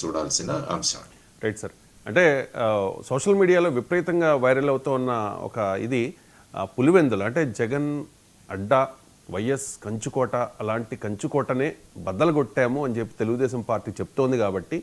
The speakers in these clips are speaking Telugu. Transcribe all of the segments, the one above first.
చూడాల్సిన అంశం. Right sir. అంటే సోషల్ మీడియాలో విపరీతంగా వైరల్ అవుతూ ఉన్న ఒక ఇది పులివెందులు అంటే జగన్ అడ్డా వైఎస్ కంచుకోట అలాంటి కంచుకోటనే బద్దలు కొట్టాము అని చెప్పి తెలుగుదేశం పార్టీ చెప్తోంది కాబట్టి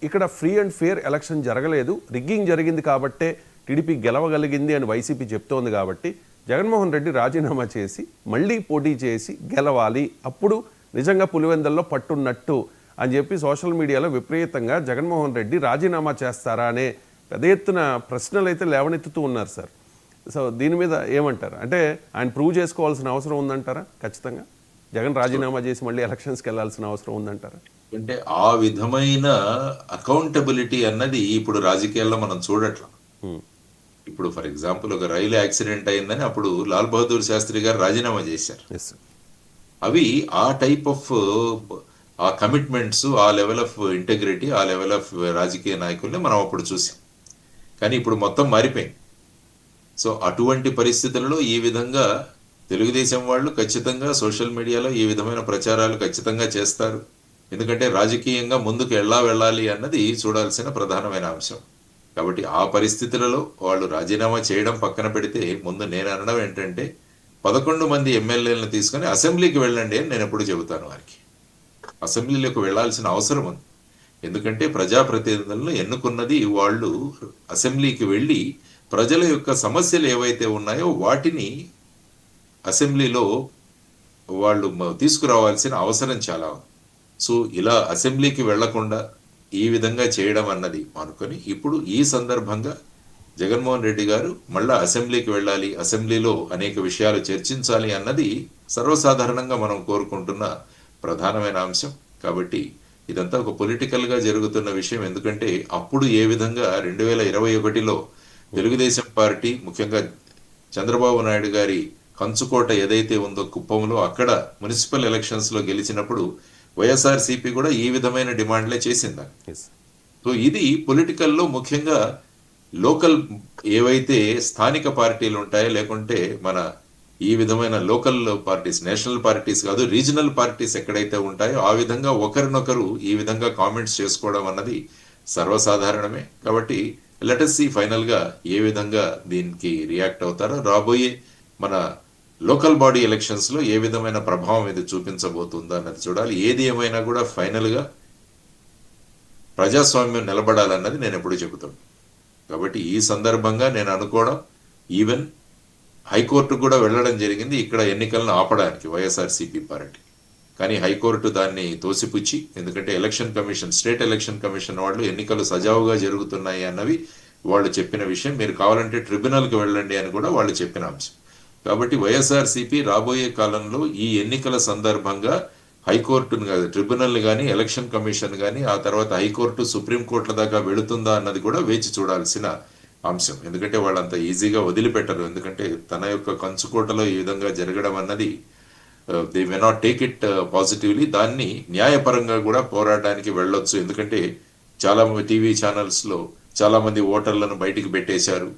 ఇక్కడ ఫ్రీ అండ్ ఫేర్ ఎలక్షన్ జరగలేదు, రిగ్గింగ్ జరిగింది కాబట్టే టీడీపీ గెలవగలిగింది అని వైసీపీ చెప్తోంది కాబట్టి జగన్మోహన్ రెడ్డి రాజీనామా చేసి మళ్ళీ పోటీ చేసి గెలవాలి, అప్పుడు నిజంగా పులివెందుల్లో పట్టున్నట్టు అని చెప్పి సోషల్ మీడియాలో విపరీతంగా జగన్మోహన్ రెడ్డి రాజీనామా చేస్తారా అనే పెద్ద ఎత్తున ప్రశ్నలు అయితే లేవనెత్తుతూ ఉన్నారు సార్. సో దీని మీద ఏమంటారు? అంటే ఆయన ప్రూవ్ చేసుకోవాల్సిన అవసరం ఉందంటారా? ఖచ్చితంగా జగన్ రాజీనామా చేసి మళ్ళీ ఎలక్షన్స్కి వెళ్ళాల్సిన అవసరం ఉందంటారా? అంటే ఆ విధమైన అకౌంటబిలిటీ అన్నది ఇప్పుడు రాజకీయాల్లో మనం చూడట్లా. ఇప్పుడు ఫర్ ఎగ్జాంపుల్ ఒక రైలు యాక్సిడెంట్ అయిందని అప్పుడు లాల్ బహదూర్ శాస్త్రి గారు రాజీనామా చేశారు. అవి ఆ టైప్ ఆఫ్ ఆ కమిట్మెంట్స్, ఆ లెవెల్ ఆఫ్ ఇంటెగ్రిటీ, ఆ లెవెల్ ఆఫ్ రాజకీయ నాయకుల్ని మనం అప్పుడు చూసాం. కానీ ఇప్పుడు మొత్తం మారిపోయింది. సో అటువంటి పరిస్థితులలో ఈ విధంగా తెలుగుదేశం వాళ్ళు ఖచ్చితంగా సోషల్ మీడియాలో ఈ విధమైన ప్రచారాలు ఖచ్చితంగా చేస్తారు. ఎందుకంటే రాజకీయంగా ముందుకు వెళ్ళాలి అన్నది చూడాల్సిన ప్రధానమైన అంశం. కాబట్టి ఆ పరిస్థితులలో వాళ్ళు రాజీనామా చేయడం పక్కన పెడితే, ముందు నేను అనడం ఏంటంటే 11 మంది ఎమ్మెల్యేలను తీసుకొని అసెంబ్లీకి వెళ్ళండి అని నేను ఎప్పుడు చెబుతాను వారికి. అసెంబ్లీలోకి వెళ్లాల్సిన అవసరం ఉంది. ఎందుకంటే ప్రజాప్రతినిధులను ఎన్నుకున్నది వాళ్ళు అసెంబ్లీకి వెళ్ళి ప్రజల యొక్క సమస్యలు ఏవైతే ఉన్నాయో వాటిని అసెంబ్లీలో వాళ్ళు తీసుకురావాల్సిన అవసరం చాలా ఉంది. సో ఇలా అసెంబ్లీకి వెళ్లకుండా ఈ విధంగా చేయడం అన్నది అనుకొని ఇప్పుడు ఈ సందర్భంగా జగన్మోహన్ రెడ్డి గారు మళ్ళా అసెంబ్లీకి వెళ్ళాలి, అసెంబ్లీలో అనేక విషయాలు చర్చించాలి అన్నది సర్వసాధారణంగా మనం కోరుకుంటున్న ప్రధానమైన అంశం. కాబట్టి ఇదంతా ఒక పొలిటికల్ గా జరుగుతున్న విషయం. ఎందుకంటే అప్పుడు ఏ విధంగా 2021లో తెలుగుదేశం పార్టీ ముఖ్యంగా చంద్రబాబు నాయుడు గారి కంచుకోట ఏదైతే ఉందో కుప్పంలో, అక్కడ మున్సిపల్ ఎలక్షన్స్ లో గెలిచినప్పుడు వైఎస్ఆర్సీపీ కూడా ఈ విధమైన డిమాండ్లే చేసిందా. సో ఇది పొలిటికల్లో ముఖ్యంగా లోకల్ ఏవైతే స్థానిక పార్టీలు ఉంటాయో, లేకుంటే మన ఈ విధమైన లోకల్ పార్టీస్, నేషనల్ పార్టీస్ కాదు రీజనల్ పార్టీస్ ఎక్కడైతే ఉంటాయో ఆ విధంగా ఒకరినొకరు ఈ విధంగా కామెంట్స్ చేసుకోవడం అన్నది సర్వసాధారణమే. కాబట్టి లెటస్ సీ ఫైనల్ గా ఏ విధంగా దీనికి రియాక్ట్ అవుతారో, రాబోయే మన లోకల్ బాడీ ఎలక్షన్స్ లో ఏ విధమైన ప్రభావం ఇది చూపించబోతుందో అన్నది చూడాలి. ఏది ఏమైనా కూడా ఫైనల్ గా ప్రజాస్వామ్యం నిలబడాలన్నది నేను ఎప్పుడు చెబుతాను. కాబట్టి ఈ సందర్భంగా నేను అనుకోవడం, ఈవెన్ హైకోర్టు కూడా వెళ్ళడం జరిగింది ఇక్కడ ఎన్నికలను ఆపడానికి వైఎస్ఆర్సీపీ పార్టీ. కానీ హైకోర్టు దాన్ని తోసిపుచ్చి, ఎందుకంటే election commission, state election commission వాళ్ళు ఎన్నికలు సజావుగా జరుగుతున్నాయి అన్నవి వాళ్ళు చెప్పిన విషయం. మీరు కావాలంటే ట్రిబ్యునల్కి వెళ్ళండి అని కూడా వాళ్ళు చెప్పిన అంశం. కాబట్టి వైఎస్ఆర్సీపీ రాబోయే కాలంలో ఈ ఎన్నికల సందర్భంగా హైకోర్టును కాదు, ట్రిబ్యునల్ కానీ, ఎలక్షన్ కమిషన్ కానీ, ఆ తర్వాత హైకోర్టు, సుప్రీంకోర్టుల దాకా వెళుతుందా అన్నది కూడా వేచి చూడాల్సిన అంశం. ఎందుకంటే వాళ్ళంత ఈజీగా వదిలిపెట్టరు. ఎందుకంటే తన యొక్క కంచుకోటలో ఈ విధంగా జరగడం అన్నది they may not take it positively. దాన్ని న్యాయపరంగా కూడా పోరాటానికి వెళ్ళొచ్చు. ఎందుకంటే చాలా టీవీ ఛానల్స్ లో చాలా మంది ఓటర్లను బయటికి పెట్టేశారు,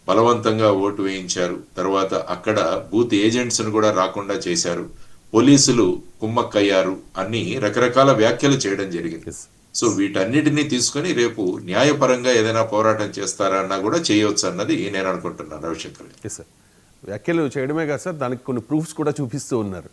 బలవంతంగా ఓటు వేయించారు, తర్వాత అక్కడ బూత్ ఏజెంట్స్ ను కూడా రాకుండా చేశారు, పోలీసులు కుమ్మక్కయ్యారు, అన్ని రకరకాల వ్యాఖ్యలు చేయడం జరిగింది. సో వీటన్నిటినీ తీసుకొని రేపు న్యాయపరంగా ఏదైనా పోరాటం చేస్తారా అన్నా కూడా చేయవచ్చు అన్నది నేను అనుకుంటున్నాను. రవిశంకర్ వ్యాఖ్యలు చేయడమే కాదు సార్, దానికి కొన్ని ప్రూఫ్స్ కూడా చూపిస్తూ ఉన్నారు.